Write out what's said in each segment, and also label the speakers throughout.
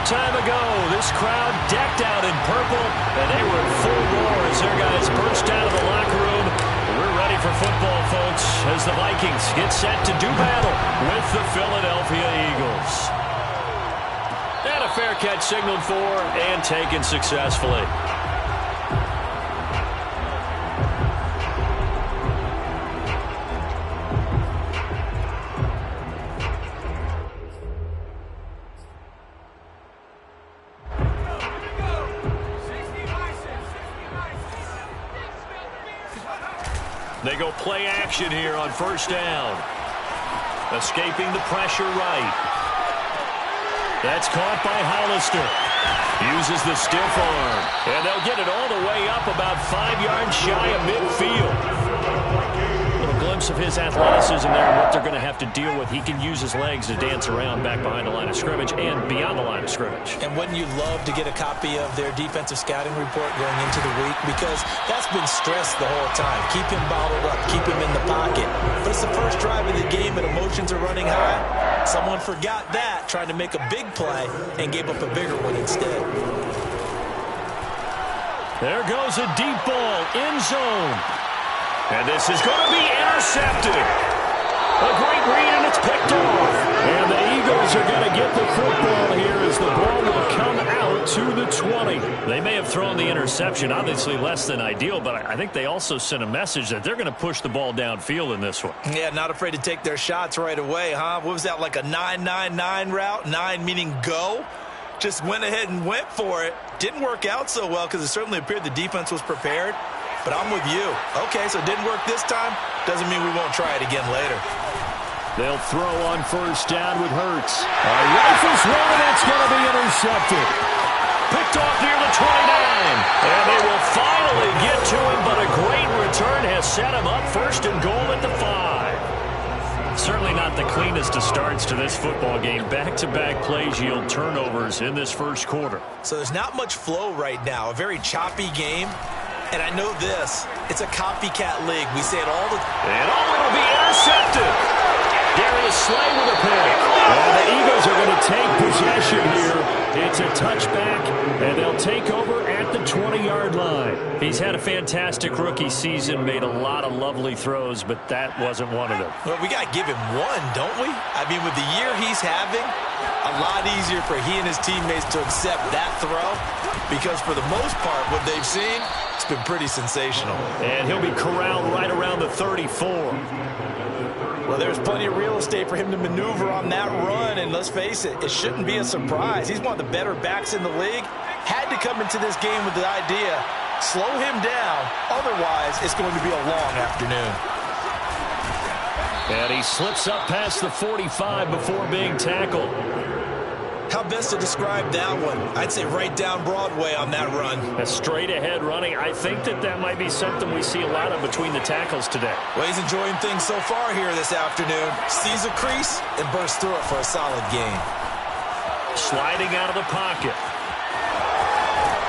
Speaker 1: time ago, this crowd decked out in purple, and they were in full roar as their guys burst out of the locker room. We're ready for football, folks, as the Vikings get set to do battle with the Philadelphia Eagles. And a fair catch signaled for and taken successfully. They go play action here on first down. Escaping the pressure right. That's caught by Hollister. Uses the stiff arm. And they'll get it all the way up about 5 yards shy of midfield. A little glimpse of his athleticism there and what they're going to have to deal with. He can use his legs to dance around back behind the line of scrimmage and beyond the line of scrimmage.
Speaker 2: And wouldn't you love to get a copy of their defensive scouting report going into the week? Because that's been stressed the whole time. Keep him bottled up. Keep him in the pocket. But it's the first drive of the game and emotions are running high. Someone forgot that, trying to make a big play, and gave up a bigger one instead.
Speaker 1: There goes a deep ball, end zone. And this is going to be intercepted. A great read, and it's picked off. And the Eagles are going to get the football here as the ball will come out to the 20. They may have thrown the interception, obviously less than ideal, but I think they also sent a message that they're going to push the ball downfield in this one.
Speaker 2: Yeah, not afraid to take their shots right away, huh? What was that, like a 9-9-9 route? 9 meaning go? Just went ahead and went for it. Didn't work out so well because it certainly appeared the defense was prepared. But I'm with you. Okay, so it didn't work this time. Doesn't mean we won't try it again later.
Speaker 1: They'll throw on first down with Hurts. A rifle swing, and that's going to be intercepted. Picked off near the 29. And they will finally get to him, but a great return has set him up first and goal at the 5. Certainly not the cleanest of starts to this football game. Back-to-back plays yield turnovers in this first quarter.
Speaker 2: So there's not much flow right now. A very choppy game. And I know this. It's a copycat league. We say it all the time.
Speaker 1: And it'll be intercepted. Darius Slay with a pick. And the Eagles are going to take possession here. It's a touchback, and they'll take over at the 20-yard line. He's had a fantastic rookie season, made a lot of lovely throws, but that wasn't one of them.
Speaker 2: Well, we got to give him one, don't we? I mean, with the year he's having, a lot easier for he and his teammates to accept that throw because for the most part, what they've seen, it's been pretty sensational.
Speaker 1: And he'll be corralled right around the 34.
Speaker 2: Well, there's plenty of real estate for him to maneuver on that run, and let's face it, it shouldn't be a surprise. He's one of the better backs in the league. Had to come into this game with the idea, slow him down, otherwise it's going to be a long afternoon.
Speaker 1: And he slips up past the 45 before being tackled.
Speaker 2: How best to describe that one? I'd say right down Broadway on that run.
Speaker 1: A straight-ahead running. I think that might be something we see a lot of between the tackles today.
Speaker 2: Well, he's enjoying things so far here this afternoon. Sees a crease and bursts through it for a solid gain.
Speaker 1: Sliding out of the pocket.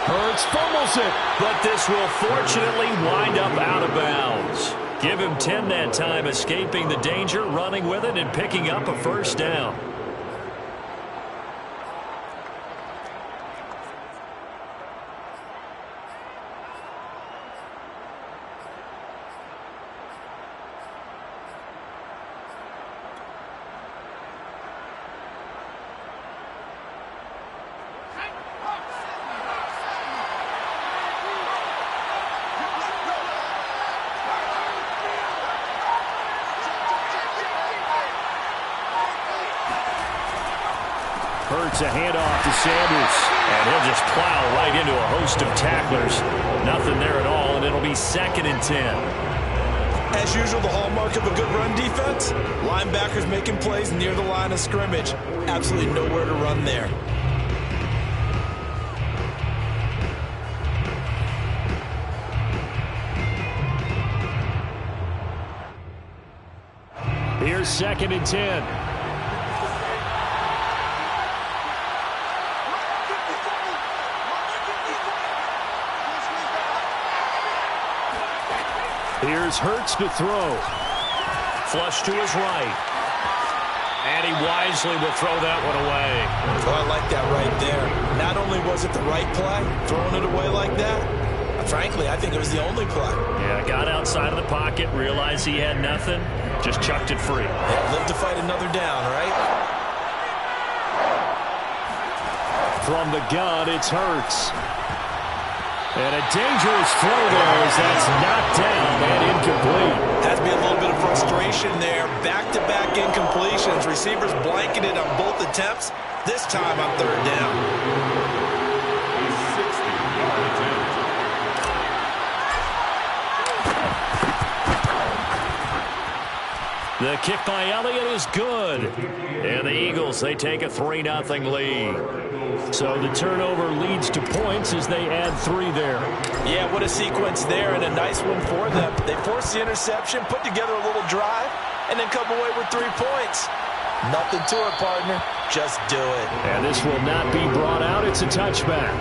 Speaker 1: Hurts fumbles it, but this will fortunately wind up out of bounds. Give him 10 that time, escaping the danger, running with it, and picking up a first down. Hurts a handoff to Sanders, and he'll just plow right into a host of tacklers. Nothing there at all, and it'll be 2nd and 10.
Speaker 2: As usual, the hallmark of a good run defense, linebackers making plays near the line of scrimmage. Absolutely nowhere to run there.
Speaker 1: Here's 2nd and 10. Here's Hurts to throw. Flush to his right. And he wisely will throw that one away.
Speaker 2: Oh, I like that right there. was it the right play, throwing it away like that? Frankly, I think it was the only play.
Speaker 1: Yeah, got outside of the pocket, realized he had nothing, just chucked it free.
Speaker 2: Yeah, live to fight another down, right?
Speaker 1: From the gun, it's Hurts. And a dangerous throw there as that's knocked down and incomplete.
Speaker 2: Has to be a little bit of frustration there. Back-to-back incompletions. Receivers blanketed on both attempts. This time on third down.
Speaker 1: The kick by Elliott is good. And the Eagles, they take a 3-0 lead. So the turnover leads to points as they add 3 there.
Speaker 2: Yeah, what a sequence there, and a nice one for them. They forced the interception, put together a little drive, and then come away with 3 points. Nothing to it, partner. Just do it.
Speaker 1: And this will not be brought out. It's a touchback.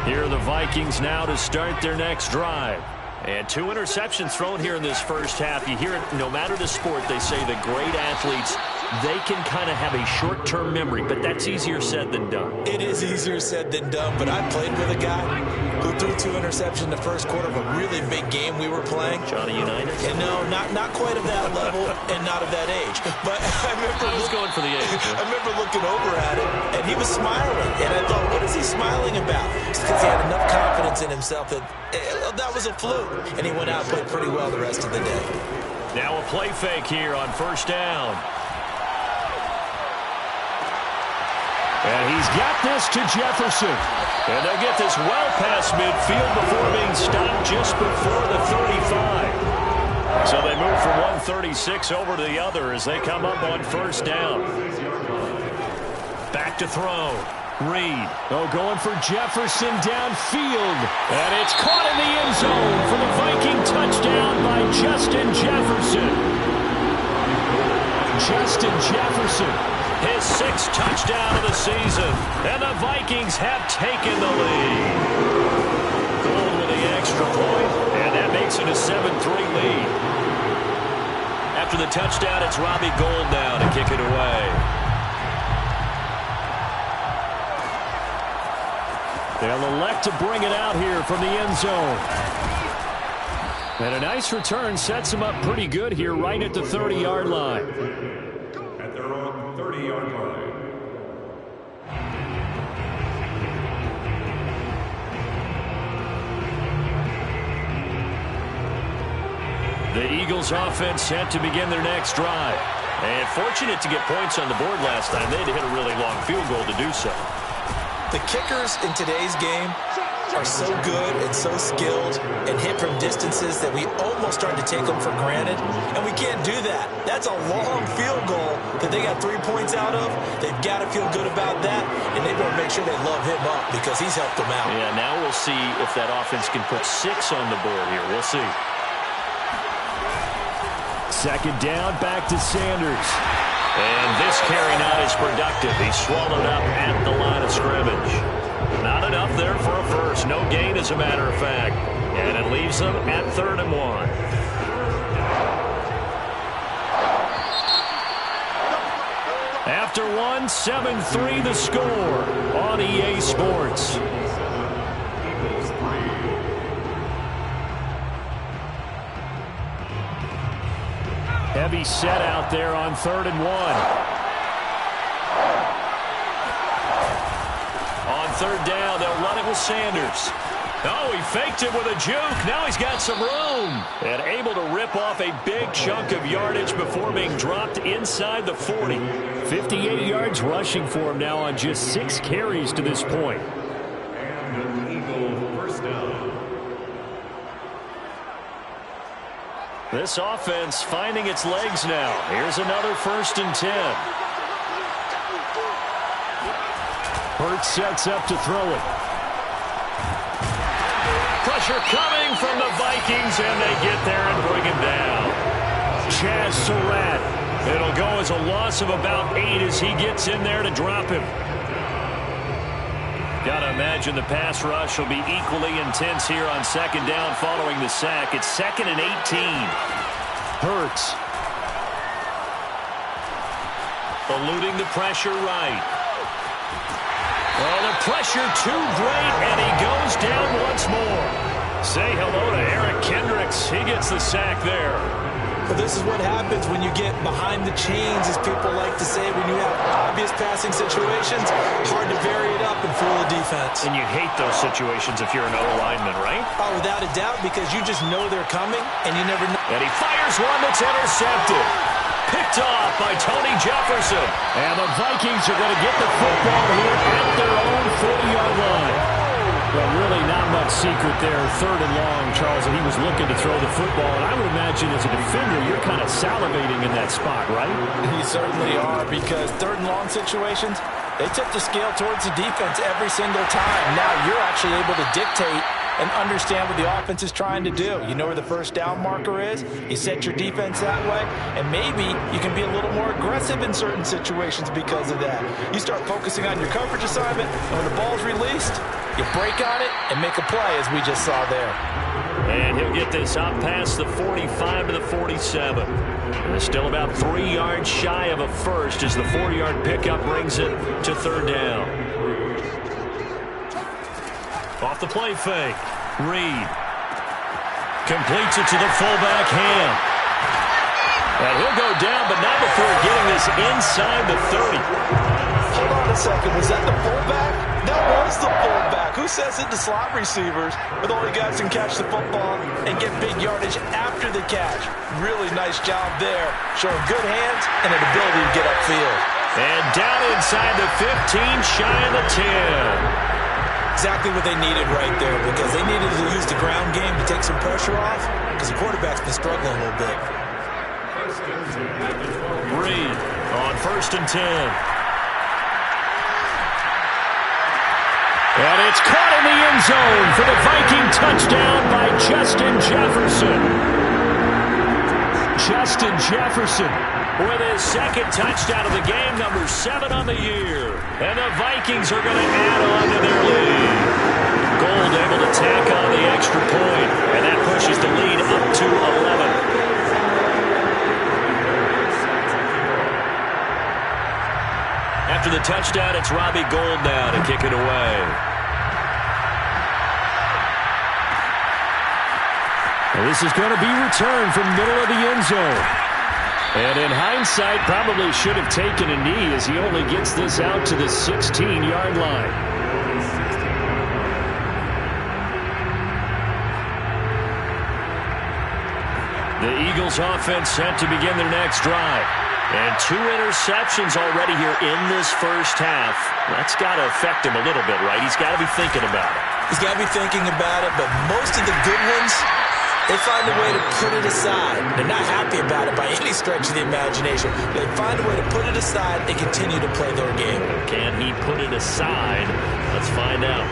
Speaker 1: Here are the Vikings now to start their next drive. And 2 interceptions thrown here in this first half. You hear it, no matter the sport, they say the great athletes, they can kind of have a short-term memory, but that's easier said than done.
Speaker 2: It is easier said than done, but I played with a guy who threw 2 interceptions in the first quarter of a really big game we were playing.
Speaker 1: Johnny Unitas?
Speaker 2: And no, not quite of that level and not of that age. But I
Speaker 1: was going for the age.
Speaker 2: I remember looking over at him, and he was smiling. And I thought, what is he smiling about? It's because he had enough confidence in himself that that was a fluke. And he went out and played pretty well the rest of the day.
Speaker 1: Now a play fake here on first down. And he's got this to Jefferson. And they'll get this well past midfield before being stopped just before the 35. So they move from 136 over to the other as they come up on first down. Back to throw. Reed. Oh, going for Jefferson downfield. And it's caught in the end zone for the Viking touchdown by Justin Jefferson. Justin Jefferson. His 6th touchdown of the season. And the Vikings have taken the lead. Gold with the extra point, and that makes it a 7-3 lead. After the touchdown, it's Robbie Gould now to kick it away. They'll elect to bring it out here from the end zone. And a nice return sets them up pretty good here right at the 30-yard line.
Speaker 3: At their own 30-yard line.
Speaker 1: The Eagles offense set to begin their next drive. And fortunate to get points on the board last time. They had to hit a really long field goal to do so.
Speaker 2: The kickers in today's game are so good and so skilled and hit from distances that we almost start to take them for granted, and we can't do that. That's a long field goal that they got 3 points out of. They've got to feel good about that, and they better make sure they love him up because he's helped them out.
Speaker 1: Yeah, now we'll see if that offense can put 6 on the board here. We'll see. Second down, back to Sanders. And this carry not as productive. He's swallowed up at the line of scrimmage. Not enough there for a first. No gain, as a matter of fact. And it leaves them at 3rd and 1. After 1, 7-3 the score on EA Sports. Heavy set out there on 3rd and 1. On 3rd down, they'll run it with Sanders. Oh, he faked it with a juke. Now he's got some room. And able to rip off a big chunk of yardage before being dropped inside the 40. 58 yards rushing for him now on just 6 carries to this point.
Speaker 3: And an Eagle first down.
Speaker 1: This offense finding its legs now. Here's another 1st and 10. Hurts sets up to throw it. Pressure coming from the Vikings, and they get there and bring him down. Chaz Surratt. It'll go as a loss of about 8 as he gets in there to drop him. Got to imagine the pass rush will be equally intense here on 2nd down following the sack. It's 2nd and 18. Hurts. Eluding the pressure right. Oh, the pressure too great, and he goes down once more. Say hello to Eric Kendricks. He gets the sack there.
Speaker 2: Well, this is what happens when you get behind the chains, as people like to say, when you have obvious passing situations. Hard to vary it up and fool the defense.
Speaker 1: And you hate those situations if you're an O-lineman, right?
Speaker 2: Oh, without a doubt, because you just know they're coming, and you never know.
Speaker 1: And he fires one that's intercepted. Picked off by Tony Jefferson. And the Vikings are going to get the football here at their own 40-yard line.
Speaker 4: Well, really not much secret there. 3rd and long, Charles, and he was looking to throw the football. And I would imagine as a defender, you're kind of salivating in that spot, right?
Speaker 2: You certainly are, because 3rd and long situations, they tip the scale towards the defense every single time. Now you're actually able to dictate and understand what the offense is trying to do. You know where the first down marker is. You set your defense that way, and maybe you can be a little more aggressive in certain situations because of that. You start focusing on your coverage assignment, and when the ball's released, you break on it and make a play, as we just saw there.
Speaker 1: And he'll get this up past the 45 to the 47. And it's still about 3 yards shy of a first as the 4-yard pickup brings it to 3rd down. Off the play fake. Reed completes it to the fullback Ham. And he'll go down, but not before getting this inside the 30.
Speaker 2: Hold on a second. Was that the fullback? That was the fullback. Who says it to slot receivers with only guys who can catch the football and get big yardage after the catch? Really nice job there, showing good hands and an ability to get upfield.
Speaker 1: And down inside the 15, shy of the 10.
Speaker 2: Exactly what they needed right there, because they needed to use the ground game to take some pressure off, because the quarterback's been struggling a little bit.
Speaker 1: Reed on 1st and 10. And it's caught in the end zone for the Viking touchdown by Justin Jefferson. Justin Jefferson with his 2nd touchdown of the game, number 7 on the year. And the Vikings are going to add on to their lead. Gold able to tack on the extra point, and that pushes the lead up to 11. After the touchdown, it's Robbie Gold now to kick it away.
Speaker 4: And this is going to be returned from middle of the end zone. And in hindsight, probably should have taken a knee as he only gets this out to the 16-yard line.
Speaker 1: The Eagles offense set to begin their next drive. And 2 interceptions already here in this first half. That's got to affect him a little bit, right? He's got to be thinking about it.
Speaker 2: He's got to be thinking about it, but most of the good ones, they find a way to put it aside. They're not happy about it by any stretch of the imagination. They find a way to put it aside and continue to play their game.
Speaker 1: Can he put it aside? Let's find out.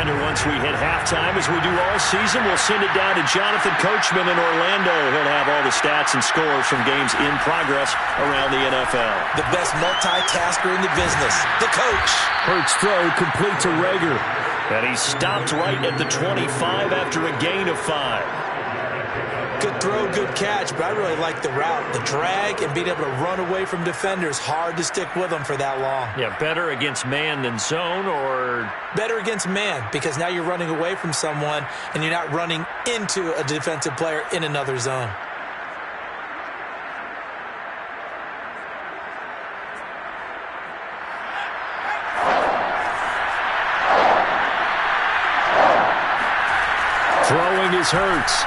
Speaker 1: Once we hit halftime, as we do all season, we'll send it down to Jonathan Coachman in Orlando. He'll have all the stats and scores from games in progress around the NFL.
Speaker 2: The best multitasker in the business, the coach.
Speaker 4: Hurts throw complete to Rager.
Speaker 1: And he stopped right at the 25 after a gain of 5.
Speaker 2: Good throw, good catch, but I really like the route. The drag and being able to run away from defenders, hard to stick with them for that long.
Speaker 1: Yeah, better against man than zone, or?
Speaker 2: Better against man, because now you're running away from someone and you're not running into a defensive player in another zone.
Speaker 1: Throwing is Hurts.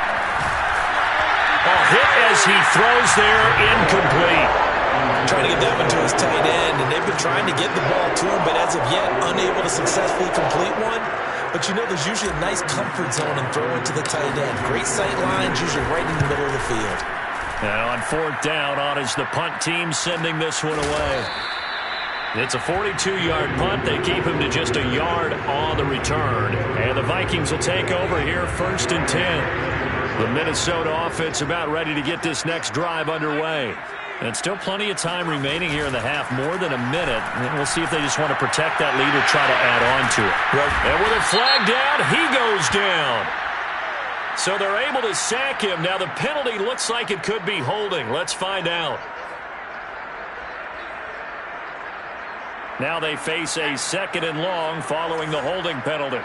Speaker 1: Hit as he throws there, incomplete.
Speaker 2: Trying to get that one to his tight end, and they've been trying to get the ball to him, but as of yet, unable to successfully complete one. But you know, there's usually a nice comfort zone in throwing to the tight end. Great sight lines, usually right in the middle of the field.
Speaker 1: Now on 4th down, on is the punt team sending this one away. It's a 42-yard punt. They keep him to just a yard on the return. And the Vikings will take over here, 1st and 10. The Minnesota offense about ready to get this next drive underway. And still plenty of time remaining here in the half, more than a minute. And we'll see if they just want to protect that lead or try to add on to it.
Speaker 2: Right.
Speaker 1: And with it flagged down, he goes down. So they're able to sack him. Now the penalty looks like it could be holding. Let's find out. Now they face a 2nd and long following the holding penalty.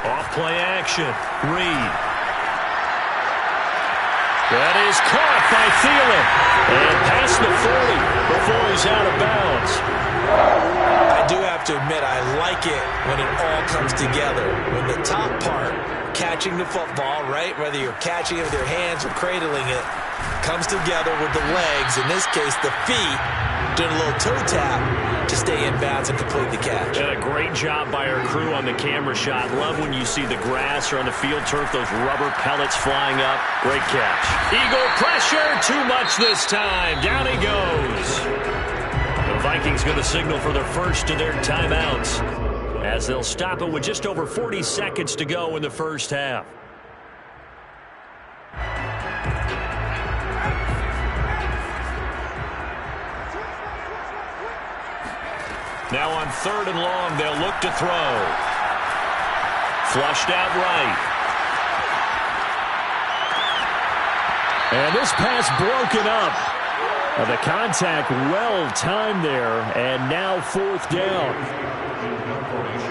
Speaker 1: Off play action. Reed. That is caught by Thielen. And past the 40 before he's out of bounds.
Speaker 2: I do have to admit, I like it when it all comes together. When the top part, catching the football, right, whether you're catching it with your hands or cradling it, comes together with the legs, in this case the feet, doing a little toe tap to stay in bounds and complete the catch.
Speaker 1: And a great job by our crew on the camera shot. Love when you see the grass or on the field turf, those rubber pellets flying up. Great catch. Eagle pressure, too much this time. Down he goes. The Vikings going to signal for their first of their timeouts as they'll stop it with just over 40 seconds to go in the first half. Now on 3rd and long, they'll look to throw. Flushed out right.
Speaker 4: And this pass broken up. The contact well timed there, and now 4th down.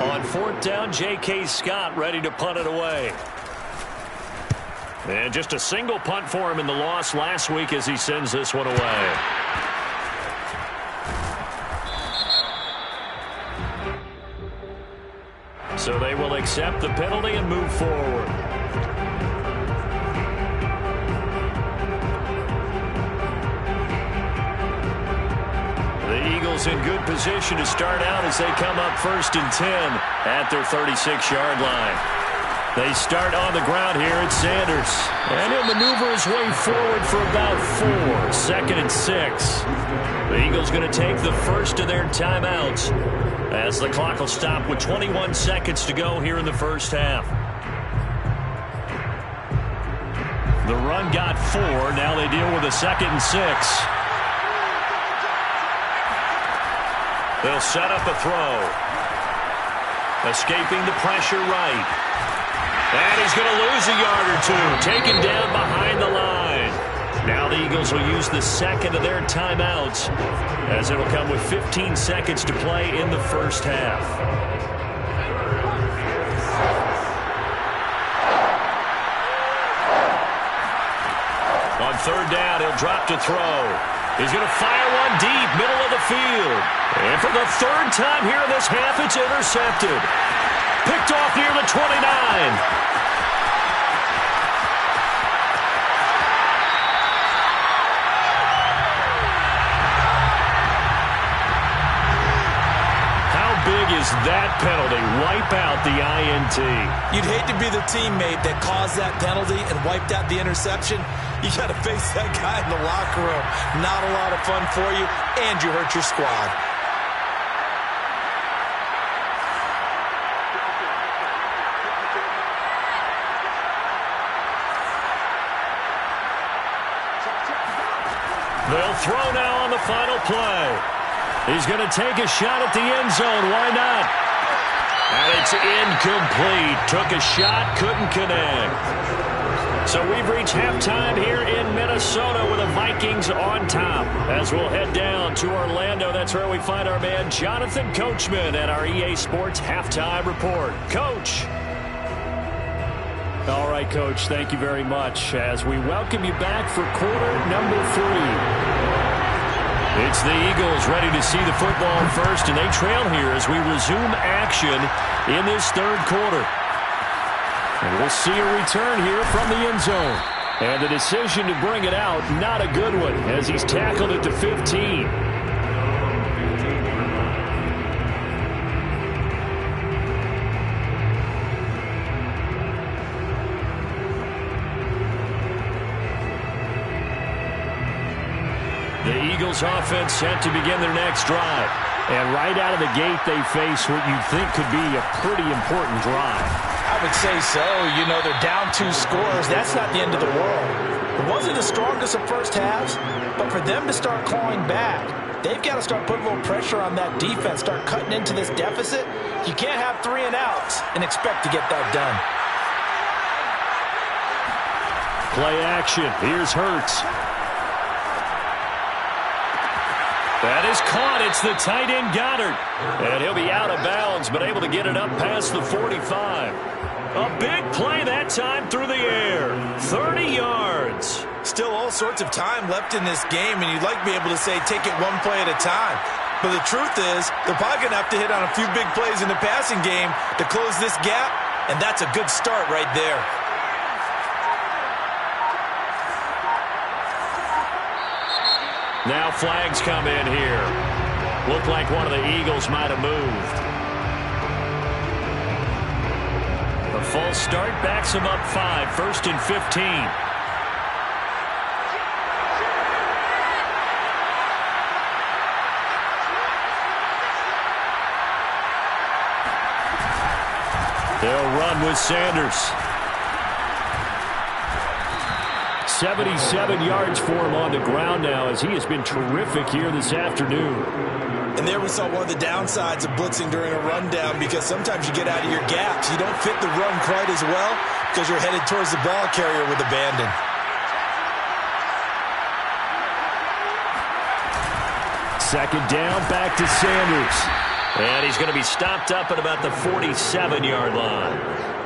Speaker 1: On 4th down, J.K. Scott ready to punt it away. And just a single punt for him in the loss last week as he sends this one away. So they will accept the penalty and move forward. The Eagles in good position to start out as they come up 1st and 10 at their 36-yard line. They start on the ground here at Sanders. And he'll maneuver his way forward for about 4. 2nd and 6. The Eagles going to take the first of their timeouts as the clock will stop with 21 seconds to go here in the first half. The run got 4. Now they deal with a 2nd and 6. They'll set up a throw. Escaping the pressure right. And he's going to lose a yard or 2. Taken down behind the line. Now the Eagles will use the second of their timeouts as it'll come with 15 seconds to play in the first half. On 3rd down, he'll drop to throw. He's going to fire one deep, middle of the field. And for the 3rd time here in this half, it's intercepted. Picked off near the 29. Is that penalty wipe out the INT?
Speaker 2: You'd hate to be the teammate that caused that penalty and wiped out the interception. You got to face that guy in the locker room. Not a lot of fun for you, and you hurt your squad.
Speaker 1: They'll throw now on the final play. He's going to take a shot at the end zone. Why not? And it's incomplete. Took a shot, couldn't connect. So we've reached halftime here in Minnesota with the Vikings on top. As we'll head down to Orlando, that's where we find our man Jonathan Coachman at our EA Sports Halftime Report. Coach.
Speaker 4: All right, Coach, thank you very much as we welcome you back for quarter number 3.
Speaker 1: It's the Eagles ready to see the football first, and they trail here as we resume action in this 3rd quarter.
Speaker 4: And we'll see a return here from the end zone. And the decision to bring it out, not a good one, as he's tackled it to 15.
Speaker 1: The Eagles offense set to begin their next drive.
Speaker 4: And right out of the gate, they face what you'd think could be a pretty important drive.
Speaker 2: I would say so. You know, they're down 2 scores. That's not the end of the world. It wasn't the strongest of first halves, but for them to start clawing back, they've got to start putting a little pressure on that defense, start cutting into this deficit. You can't have 3 and outs and expect to get that done.
Speaker 4: Play action. Here's Hurts. That is caught. It's the tight end Goddard. And he'll be out of bounds, but able to get it up past the 45. A big play that time through the air. 30 yards.
Speaker 2: Still all sorts of time left in this game, and you'd like to be able to say take it one play at a time. But the truth is, they're probably going to have to hit on a few big plays in the passing game to close this gap, and that's a good start right there.
Speaker 1: Now flags come in here. Looked like one of the Eagles might have moved. A false start backs him up 5, 1st and 15. They'll run with Sanders.
Speaker 4: 77 yards for him on the ground now as he has been terrific here this afternoon.
Speaker 2: And there we saw one of the downsides of blitzing during a rundown, because sometimes you get out of your gaps. You don't fit the run quite as well because you're headed towards the ball carrier with abandon.
Speaker 4: Second down, back to Sanders.
Speaker 1: And he's going to be stopped up at about the 47-yard line.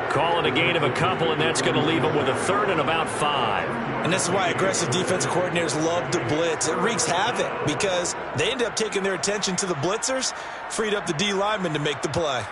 Speaker 1: Calling a gain of a couple, and that's going to leave him with a 3rd and about 5.
Speaker 2: And this is why aggressive defensive coordinators love to blitz. It wreaks havoc because they end up taking their attention to the blitzers, freed up the D lineman to make the play.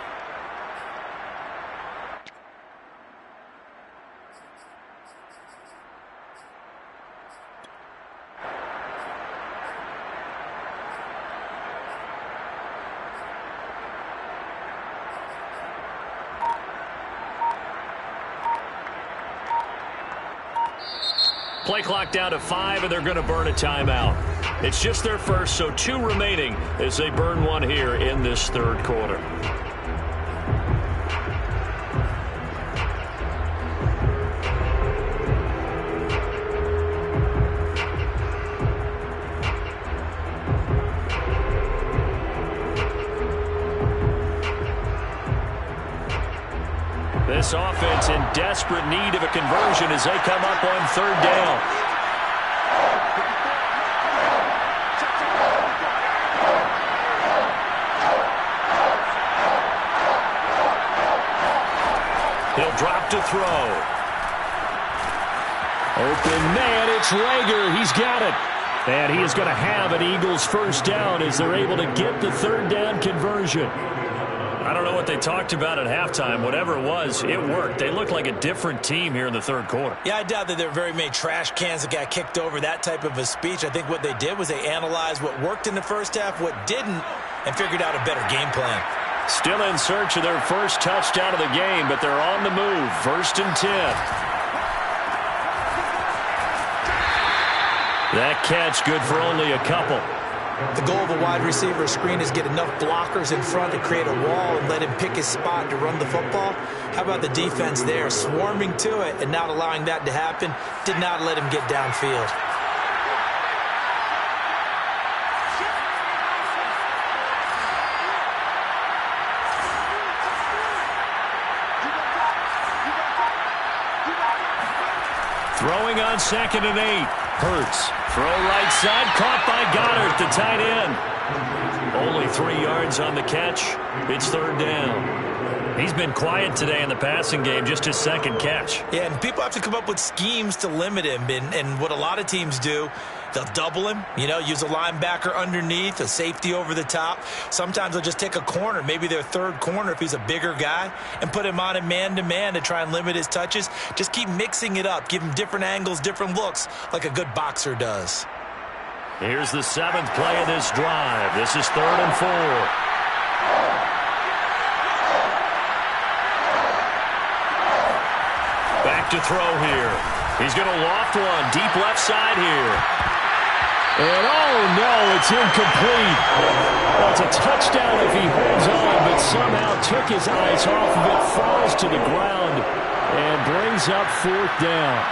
Speaker 1: Play clock down to 5, and they're going to burn a timeout. It's just their first, so 2 remaining as they burn one here in this 3rd quarter. This offense in desperate need of a conversion as they come up on 3rd down. He'll drop to throw.
Speaker 4: Open man, it's Rager. He's got it. And he is going to have an Eagles first down as they're able to get the 3rd down conversion.
Speaker 1: I don't know what they talked about at halftime. Whatever it was, it worked. They look like a different team here in the 3rd quarter.
Speaker 2: Yeah, I doubt that there were very many trash cans that got kicked over, that type of a speech. I think what they did was they analyzed what worked in the first half, what didn't, and figured out a better game plan.
Speaker 1: Still in search of their first touchdown of the game, but they're on the move. 1st and 10. That catch good for only a couple.
Speaker 2: The goal of a wide receiver screen is get enough blockers in front to create a wall and let him pick his spot to run the football. How about the defense there, swarming to it and not allowing that to happen? Did not let him get downfield.
Speaker 1: Throwing on 2nd and 8. Hurts. Throw right side, caught by Goddard, the tight end. Only 3 yards on the catch. It's 3rd down. He's been quiet today in the passing game, just his 2nd catch.
Speaker 2: Yeah, and people have to come up with schemes to limit him. And what a lot of teams do, they'll double him, use a linebacker underneath, a safety over the top. Sometimes they'll just take a corner, maybe their 3rd corner if he's a bigger guy, and put him on a man-to-man to try and limit his touches. Just keep mixing it up, give him different angles, different looks, like a good boxer does.
Speaker 1: Here's the 7th play of this drive. This is 3rd and 4. Back to throw here. He's going to loft one. Deep left side here.
Speaker 4: And oh no, it's incomplete. Well, it's a touchdown if he holds on, but somehow took his eyes off of it, falls to the ground. and brings up 4th down.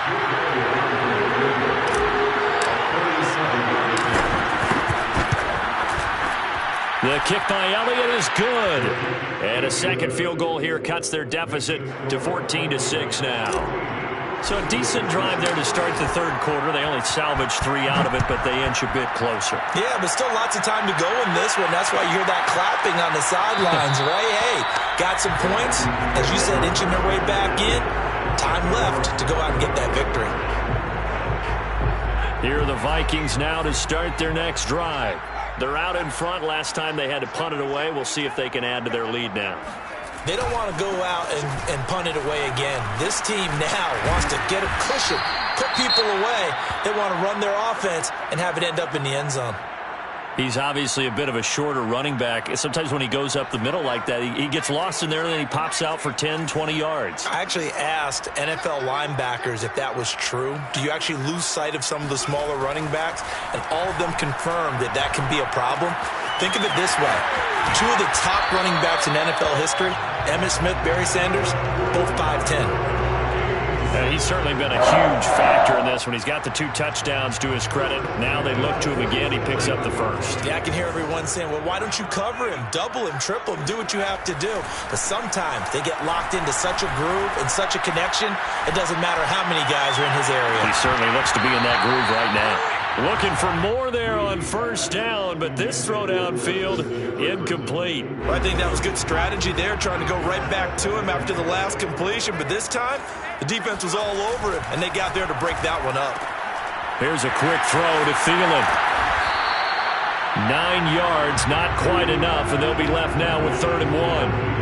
Speaker 4: The kick by Elliott is good. And a second field goal here cuts their deficit to 14-6 now. So a decent drive there to start the third quarter. They only salvaged 3 out of it, but they inch a bit closer.
Speaker 2: Yeah, but still lots of time to go in this one. That's why you hear that clapping on the sidelines, right? Hey, got some points. As you said, inching their way back in. Time left to go out and get that victory.
Speaker 4: Here are the Vikings now to start their next drive. They're out in front. Last time they had to punt it away. We'll see if they can add to their lead now.
Speaker 2: They don't want to go out and punt it away again. This team now wants to get a cushion, put people away. They want to run their offense and have it end up in the end zone.
Speaker 4: He's obviously a bit of a shorter running back. Sometimes when he goes up the middle like that, he gets lost in there and then he pops out for 10, 20 yards.
Speaker 2: I actually asked NFL linebackers if that was true. Do you actually lose sight of some of the smaller running backs? And all of them confirmed that that can be a problem. Think of it this way. 2 of the top running backs in NFL history, Emmitt Smith, Barry Sanders, both 5'10".
Speaker 4: He's certainly been a huge factor in this when he's got the 2 touchdowns to his credit. Now they look to him again. He picks up the first.
Speaker 2: Yeah, I can hear everyone saying, well, why don't you cover him, double him, triple him, do what you have to do. But sometimes they get locked into such a groove and such a connection, it doesn't matter how many guys are in his area.
Speaker 4: He certainly looks to be in that groove right now. Looking for more there on first down, but this throw downfield incomplete.
Speaker 2: Well, I think that was good strategy there, trying to go right back to him after the last completion. But this time, the defense was all over him, and they got there to break that one up.
Speaker 4: Here's a quick throw to Thielen. 9 yards, not quite enough, and they'll be left now with 3rd and 1.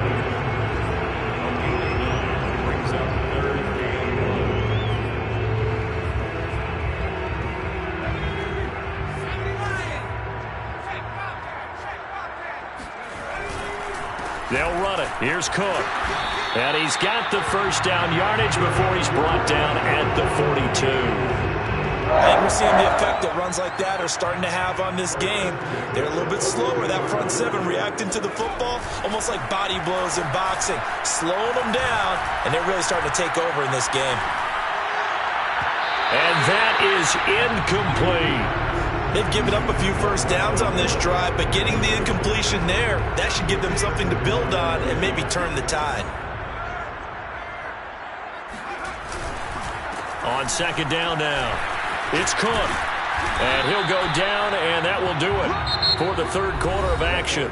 Speaker 4: They'll run it. Here's Cook. And he's got the first down yardage before he's brought down at the 42.
Speaker 2: And we're seeing the effect that runs like that are starting to have on this game. They're a little bit slower, that front 7 reacting to the football, almost like body blows in boxing, slowing them down, and they're really starting to take over in this game.
Speaker 4: And that is incomplete.
Speaker 2: They've given up a few first downs on this drive, but getting the incompletion there, that should give them something to build on and maybe turn the tide.
Speaker 4: On 2nd down now, it's Cook. And he'll go down, and that will do it for the 3rd quarter of action.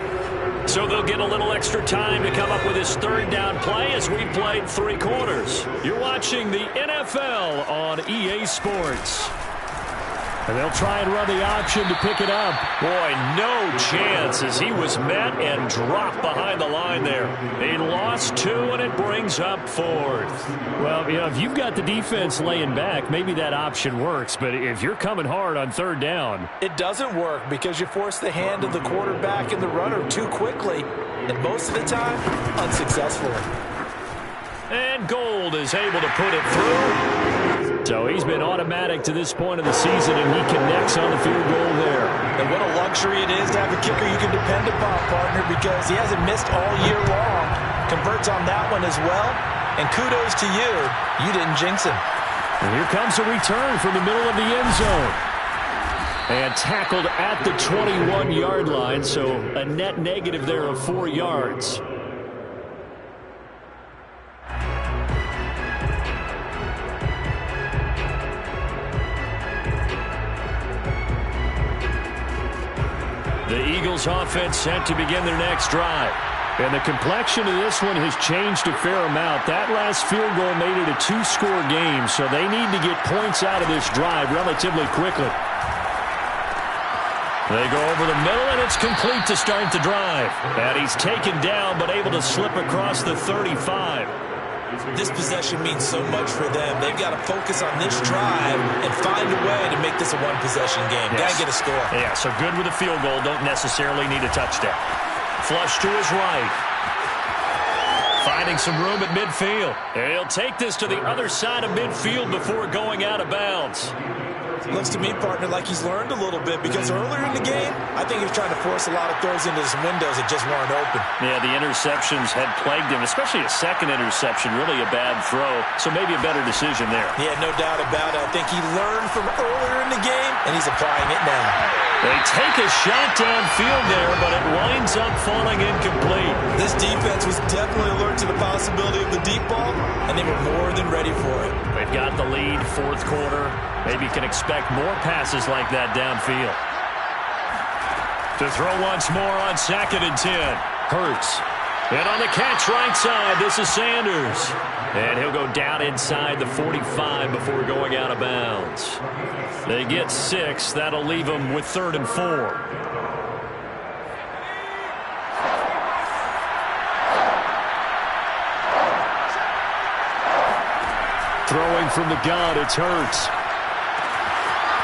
Speaker 4: So they'll get a little extra time to come up with his 3rd down play as we played 3 quarters. You're watching the NFL on EA Sports. And they'll try and run the option to pick it up. Boy, no chance as he was met and dropped behind the line there. They lost 2, and it brings up 4th. Well, you know, if you've got the defense laying back, maybe that option works. But if you're coming hard on 3rd down,
Speaker 2: it doesn't work because you force the hand of the quarterback and the runner too quickly. And most of the time, unsuccessfully.
Speaker 4: And Gold is able to put it through. So he's been automatic to this point of the season, and he connects on the field goal there.
Speaker 2: And what a luxury it is to have a kicker you can depend upon, partner, because he hasn't missed all year long. Converts on that one as well. And kudos to you. You didn't jinx him.
Speaker 4: And here comes a return from the middle of the end zone. And tackled at the 21-yard line, so a net negative there of 4 yards. The Eagles offense set to begin their next drive. And the complexion of this one has changed a fair amount. That last field goal made it a 2-score game, so they need to get points out of this drive relatively quickly. They go over the middle, and it's complete to start the drive. And he's taken down, but able to slip across the 35.
Speaker 2: This possession means so much for them. They've got to focus on this drive and find a way to make this a one-possession game.
Speaker 4: Yes.
Speaker 2: Got to get a score.
Speaker 4: Yeah, so good with a field goal. Don't necessarily need a touchdown. Flush to his right. Finding some room at midfield. And he'll take this to the other side of midfield before going out of bounds.
Speaker 2: Looks to me, partner, like he's learned a little bit because earlier in the game, I think he was trying to force a lot of throws into some windows that just weren't open.
Speaker 4: Yeah, the interceptions had plagued him, especially a second interception, really a bad throw. So maybe a better decision there.
Speaker 2: Yeah, no doubt about it. I think he learned from earlier in the game, and he's applying it now.
Speaker 4: They take a shot downfield there, but it winds up falling incomplete.
Speaker 2: This defense was definitely alert to the possibility of the deep ball, and they were more than ready for it.
Speaker 4: They've got the lead, fourth quarter. Maybe you can expect more passes like that downfield. To throw once more on 2nd and 10. Hurts. And on the catch right side, this is Sanders. And he'll go down inside the 45 before going out of bounds. They get 6. That'll leave them with 3rd and 4. Throwing from the gun, it's Hurts.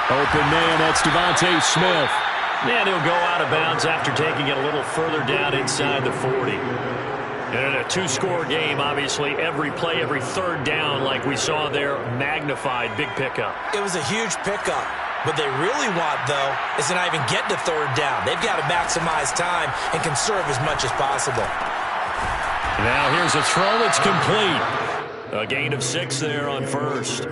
Speaker 4: Open man, that's Devontae Smith. And he'll go out of bounds after taking it a little further down inside the 40. And in a two-score game, obviously, every play, every third down, like we saw there, magnified, big pickup.
Speaker 2: It was a huge pickup. What they really want, though, is to not even get to third down. They've got to maximize time and conserve as much as possible.
Speaker 4: Now here's a throw that's complete. A gain of 6 there on first.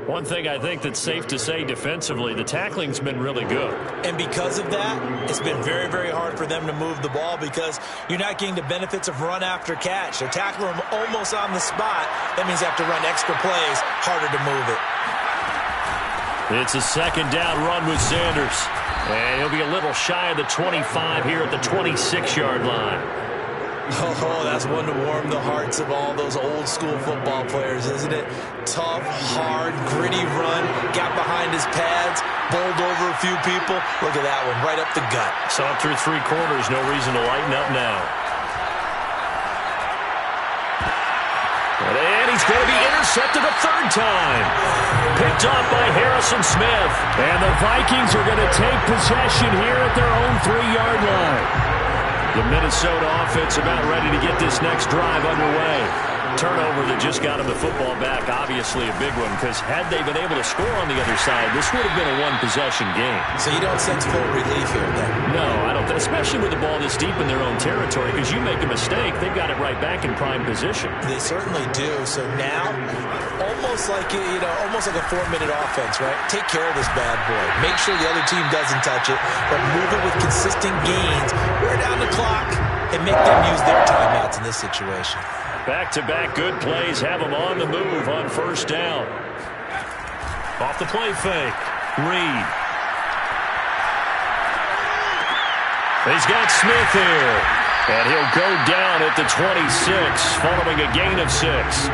Speaker 4: One thing I think that's safe to say defensively, the tackling's been really good.
Speaker 2: And because of that, it's been very, very hard for them to move the ball because you're not getting the benefits of run after catch. They're tackling them almost on the spot. That means they have to run extra plays, harder to move it.
Speaker 4: It's a 2nd down run with Sanders. And he'll be a little shy of the 25 here at the 26-yard line.
Speaker 2: Oh, that's one to warm the hearts of all those old-school football players, isn't it? Tough, hard, gritty run, got behind his pads, bowled over a few people. Look at that one, right up the gut.
Speaker 4: Saw it through 3 quarters, no reason to lighten up now. And he's going to be intercepted a 3rd time. Picked off by Harrison Smith. And the Vikings are going to take possession here at their own 3-yard line. The Minnesota offense about ready to get this next drive underway. Turnover that just got him the football back, obviously a big one, because had they been able to score on the other side, this would have been a one-possession game.
Speaker 2: So you don't sense full relief here, then?
Speaker 4: No, I don't. Especially with the ball this deep in their own territory, because you make a mistake, they've got it right back in prime position.
Speaker 2: They certainly do. So now, almost like a 4-minute offense, right? Take care of this bad boy. Make sure the other team doesn't touch it, but move it with consistent gains. Wear down the clock and make them use their timeouts in this situation.
Speaker 4: Back-to-back good plays have them on the move on 1st down. Off the play fake. Reed. He's got Smith here. And he'll go down at the 26 following a gain of 6.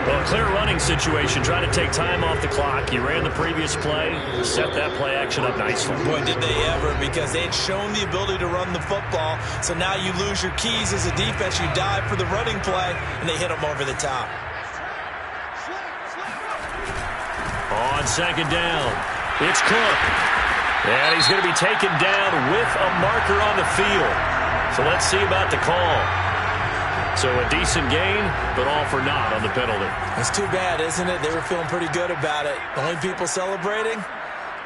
Speaker 4: Well, a clear running situation, trying to take time off the clock. You ran the previous play, set that play action up nicely.
Speaker 2: Boy, did they ever, because they had shown the ability to run the football. So now you lose your keys as a defense. You dive for the running play, and they hit them over the top.
Speaker 4: On 2nd down, it's Cook. And he's going to be taken down with a marker on the field. So let's see about the call. So a decent gain, but all for naught on the penalty.
Speaker 2: It's too bad, isn't it? They were feeling pretty good about it. The only people celebrating,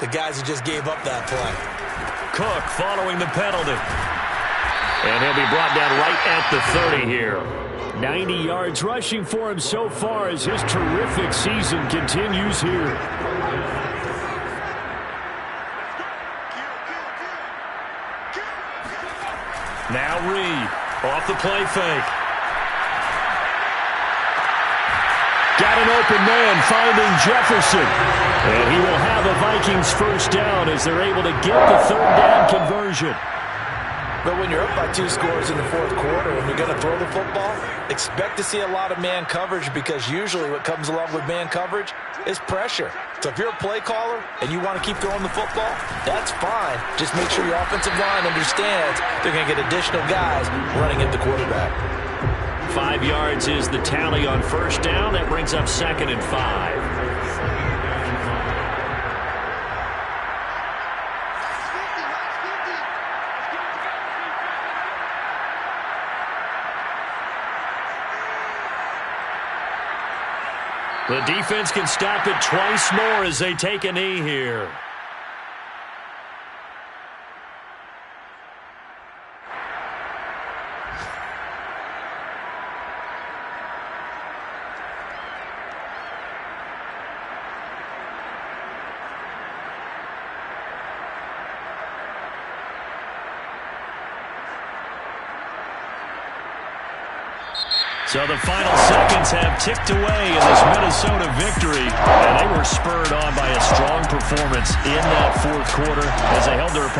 Speaker 2: the guys who just gave up that play.
Speaker 4: Cook following the penalty. And he'll be brought down right at the 30 here. 90 yards rushing for him so far as his terrific season continues here. Now Reed off the play fake. Got an open man finding Jefferson. And he will have a Vikings 1st down as they're able to get the 3rd down conversion.
Speaker 2: But when you're up by 2 scores in the 4th quarter and you're going to throw the football, expect to see a lot of man coverage because usually what comes along with man coverage is pressure. So if you're a play caller and you want to keep throwing the football, that's fine. Just make sure your offensive line understands they're going to get additional guys running at the quarterback.
Speaker 4: 5 yards is the tally on 1st down. That brings up 2nd and 5.
Speaker 1: The defense can stop it twice more as they take a knee here. So the final seconds have ticked away in this Minnesota victory, and they were spurred on by a strong performance in that fourth quarter as they held their opponent